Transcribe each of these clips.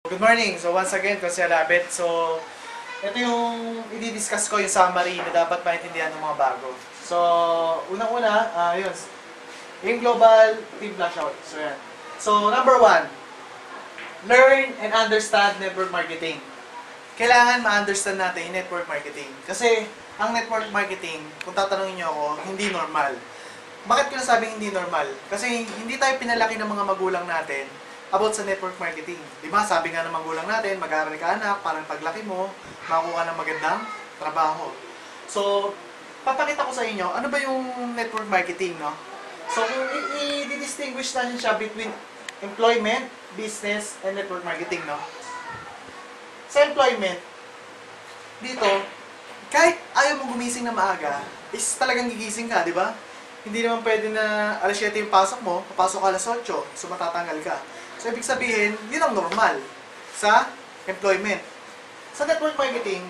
Good morning! So once again, Kuya Labet. So, ito yung i-discuss ko yung summary na dapat maintindihan ng mga bago. So, unang-una, yun. Yung global team flashout. So, yan. So, number 1, learn and understand network marketing. Kailangan ma-understand natin yung network marketing. Kasi, ang network marketing, kung tatanungin nyo ako, hindi normal. Bakit ko nasabing hindi normal? Kasi hindi tayo pinalaki ng mga magulang natin about sa network marketing. Diba? Sabi nga ng magulang natin, mag-aaral ka anak, para paglaki mo, makuha ng magandang trabaho. So, papakita ko sa inyo, ano ba yung network marketing, no? So, kung i-distinguish natin siya between employment, business, and network marketing, no? Sa employment, dito, kahit ayaw mo gumising na maaga, is talagang gigising ka, di ba? Hindi naman pwede na alas 7 yung pasok mo, papasok ka alas 8, so matatanggal ka. So, ibig sabihin, yun ang normal sa employment. Sa network marketing,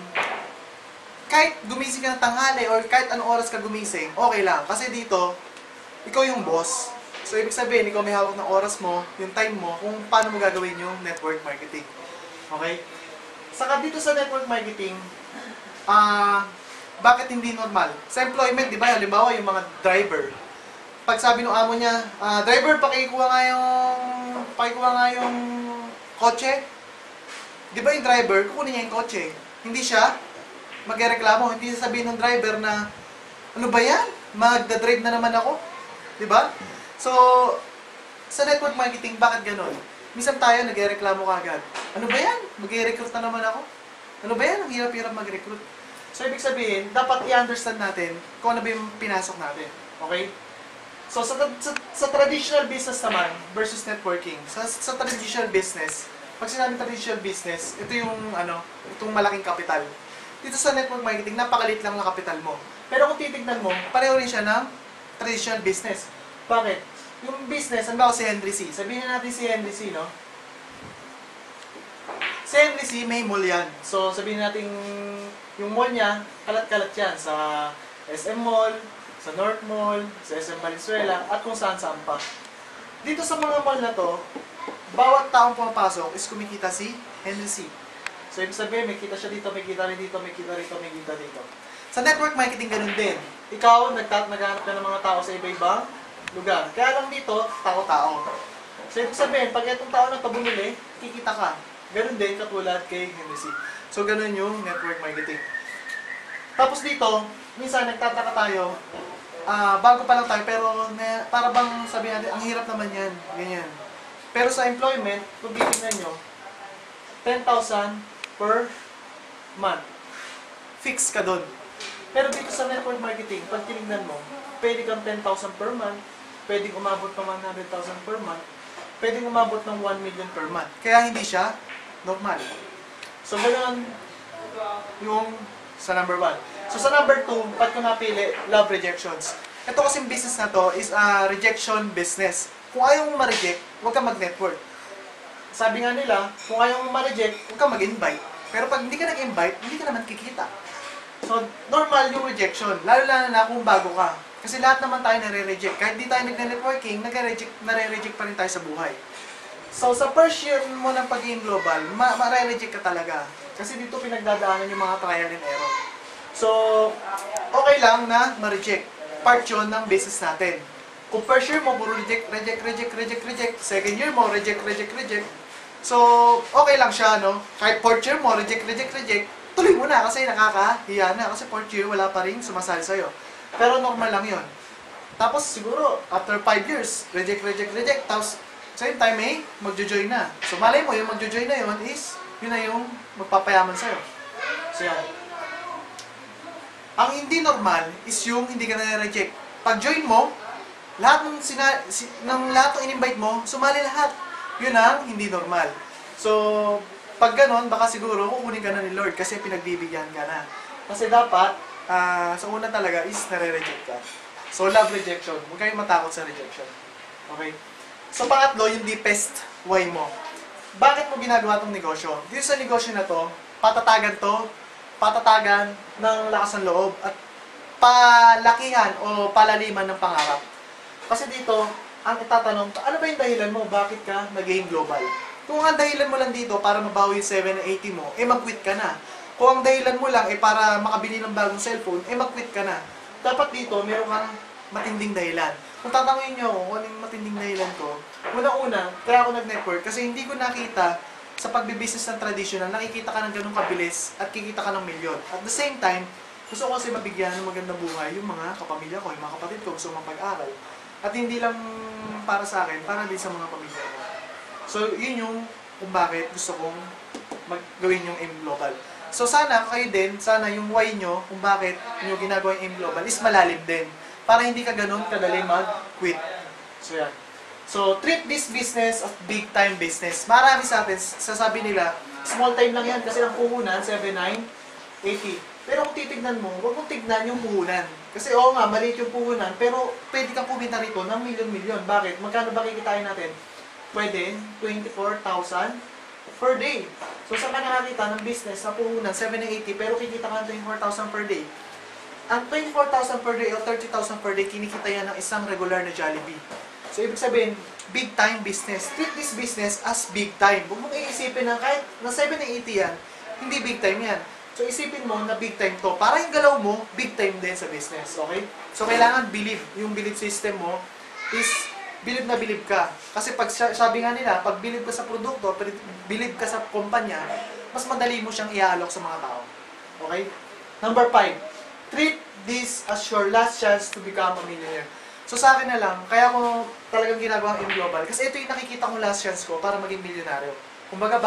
kahit gumising ka ng tanghali or kahit anong oras ka gumising, okay lang. Kasi dito, ikaw yung boss. So, ibig sabihin, ikaw may hawak ng oras mo, yung time mo, kung paano mo gagawin yung network marketing. Okay? Saka dito sa network marketing, bakit hindi normal? Sa employment, di ba, halimbawa yung mga driver. Pag sabi ng amo niya, driver, pakikuha nga yung kotse. Di ba yung driver, kukunin niya yung kotse. Hindi siya magreklamo, hindi sabihin ng driver na, ano ba yan? Magdadrive na naman ako. Di ba? So, sa network marketing, bakit ganon? Minsan tayo, nagreklamo kagad. Ano ba yan? Mag-recruit na naman ako. Ano ba yan? Ang hirap-hirap mag-recruit. So, ibig sabihin, dapat i-understand natin kung ano ba yung pinasok natin. Okay? So, sa traditional business naman versus networking, sa traditional business, pag sinabing traditional business, ito yung, itong malaking kapital. Dito sa network marketing, napakalit lang na kapital mo. Pero kung titignan mo, pareho rin siya ng traditional business. Bakit? Yung business, ano ba si Henry C? Sabihin natin si Henry C, no? Si Henry C, may mall yan. So, sabihin natin, yung mall niya, kalat-kalat yan sa SM Mall, sa North Mall, sa SM Valenzuela, at kung saan-saan pa. Dito sa mga mall na to, bawat taong pumapasok is kumikita si Henry C. So, ibig sabihin, may kita siya dito, may kita rin dito, may kita rito, may kita dito. Sa network marketing, ganun din. Ikaw, naghahanap ka ng mga tao sa iba-ibang lugar. Kaya lang dito, tao-tao. So, ibig sabihin, pag itong tao na ito bumili, kikita ka. Ganun din, katulad kay Henry C. So, ganun yung network marketing. Tapos dito, minsan nagtataka tayo, bago pa lang tayo, pero para bang sabihin natin, ang hirap naman yan, ganyan. Pero sa employment, kung titignan nyo, 10,000 per month. Fix ka doon. Pero dito sa network marketing, pag tinignan mo, pwede kang 10,000 per month, pwedeng umabot ng 100,000 per month, pwedeng umabot ng 1 million per month. Kaya hindi siya normal. So, ganoon yung sa number 1. So, sa number 2, ba't ko napili? Love rejections. Ito kasing business na to is a rejection business. Kung ayaw mong ma-reject, huwag kang mag-network. Sabi nga nila, kung ayaw mong ma-reject, huwag kang mag-invite. Pero pag hindi ka nag-invite, hindi ka naman kikita. So, normal yung rejection. Lalo na kung bago ka. Kasi lahat naman tayo nare-reject. Kahit hindi tayo nag-networking, nare-reject pa rin tayo sa buhay. So, sa first year mo ng pagiging global, ma-reject ka talaga. Kasi dito pinagdadaanan yung mga trial and error. So, okay lang na ma-reject. Part yun ng business natin. Kung first year mo, puro reject. Second year mo, reject. So, okay lang siya, no? Kahit fourth year mo, reject. Tuloy mo na kasi nakakahiya na. Kasi fourth year, wala pa rin sumasali sa'yo. Pero normal lang yun. Tapos siguro, after 5 years, reject. Tapos, same time magjo-join na. So, malay mo, yung magjo-join na yun is, yun na yung magpapayaman sa'yo. So, yan. Ang hindi normal is yung hindi ka na-reject. Pag join mo, lahat ng lahat ng in-invite mo, sumali lahat. Yun ang hindi normal. So, pag ganon, baka siguro kukunin ka na ni Lord kasi pinagbibigyan ka na. Kasi dapat, sa una talaga is nare-reject ka. So, love rejection. Huwag kayong matakot sa rejection. Okay? So, pangatlo, yung deepest why mo. Bakit mo ginagawa itong negosyo? Dito sa negosyo na to, patatagan ng lakas ng loob at palakihan o palaliman ng pangarap. Kasi dito, ang itatanong, ano ba yung dahilan mo? Bakit ka naging global? Kung ang dahilan mo lang dito para mabawi yung 780 mo, mag-quit ka na. Kung ang dahilan mo lang para makabili ng bagong cellphone, mag-quit ka na. Dapat dito, meron kang matinding dahilan. Kung tatanungin nyo ako kung ano yung matinding dahilan ko, unang-una, kaya ako nag-network kasi hindi ko nakita sa pagbibusiness ng traditional, nakikita ka ng ganun kabilis at kikita ka ng milyon. At the same time, gusto ko kasi mabigyan ng magandang buhay yung mga kapamilya ko, yung mga kapatid ko, gusto mapag-aral. At hindi lang para sa akin, para din sa mga pamilya ko. So, yun yung kung bakit gusto kong gawin yung AIM Global. So, sana kayo din, sana yung why nyo, kung bakit nyo ginagawa yung AIM Global, is malalim din. Para hindi ka ganun kadali mag-quit. So, yan. So, treat this business as big time business. Marami sa atin, sasabi nila, small time lang yan kasi ang puhunan, 7, 9, 80. Pero kung titignan mo, huwag mong tignan yung puhunan. Kasi oo nga, maliit yung puhunan, pero pwede kang kumita rito ng milyon-milyon. Bakit? Magkano ba kikitain natin? Pwede, 24,000 per day. So, saan ka nakakita ng business na puhunan, 780, pero kikita ka ng 24,000 per day? Ang 24,000 per day o 30,000 per day, kinikita yan ng isang regular na Jollibee. So, ibig sabihin, big time business. Treat this business as big time. Huwag mong iisipin na kahit na 780 yan, hindi big time yan. So, isipin mo na big time to. Para yung galaw mo, big time din sa business. Okay? So, kailangan believe. Yung belief system mo is believe na believe ka. Kasi pag sabi nga nila, pag believe ka sa produkto, believe ka sa kumpanya, mas madali mo siyang iaalok sa mga tao. Okay? Number 5. Treat this as your last chance to become a millionaire. So sa akin na lang, kaya ko talagang ginagawa ang global. Kasi ito yung nakikita kong last chance ko para maging milyonaryo. Kumbaga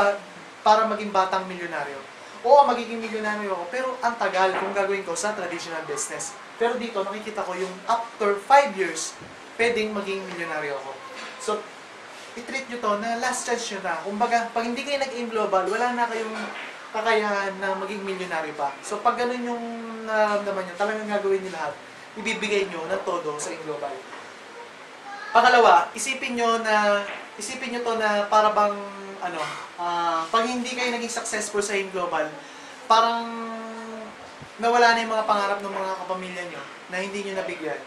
para maging batang milyonaryo. Oo, magiging milyonaryo ako, pero ang tagal kung gagawin ko sa traditional business. Pero dito, nakikita ko yung after 5 years, pwedeng maging milyonaryo ako. So, i-treat nyo to na last chance nyo na. Kumbaga, pag hindi kayo nag-aim global, wala na kayong kakayahan na maging milyonaryo pa. So, pag ganun yung nararamdaman nyo, talagang gagawin nyo lahat, ibibigay nyo ng todo sa AIM Global. Pangalawa, isipin nyo to na para bang, pag hindi kayo naging successful sa AIM Global, parang nawala na yung mga pangarap ng mga kapamilya nyo na hindi nyo nabigyan.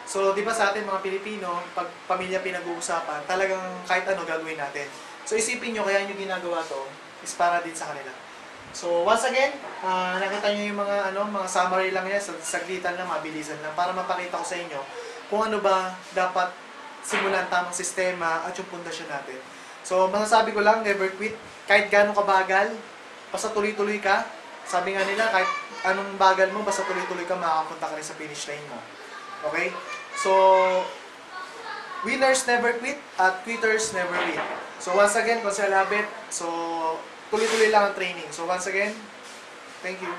So, di ba sa atin mga Pilipino, pag pamilya pinag-uusapan, talagang kahit ano gagawin natin. So, isipin nyo, kaya nyo ginagawa to, is para din sa kanila. So, once again, nakita nyo yung mga summary lang yan, saglitan lang, mabilisan lang, para mapakita ko sa inyo kung ano ba dapat simulan tamang sistema at yung pundasyon natin. So, masasabi ko lang, never quit. Kahit gano'ng kabagal, basta tuloy-tuloy ka. Sabi nga nila, kahit anong bagal mo, basta tuloy-tuloy ka, makakapunta ka rin sa finish line mo. Okay? So, winners never quit at quitters never win. So, once again, Consel Habet, so, tuloy-tuloy lang ang training. So, once again, thank you.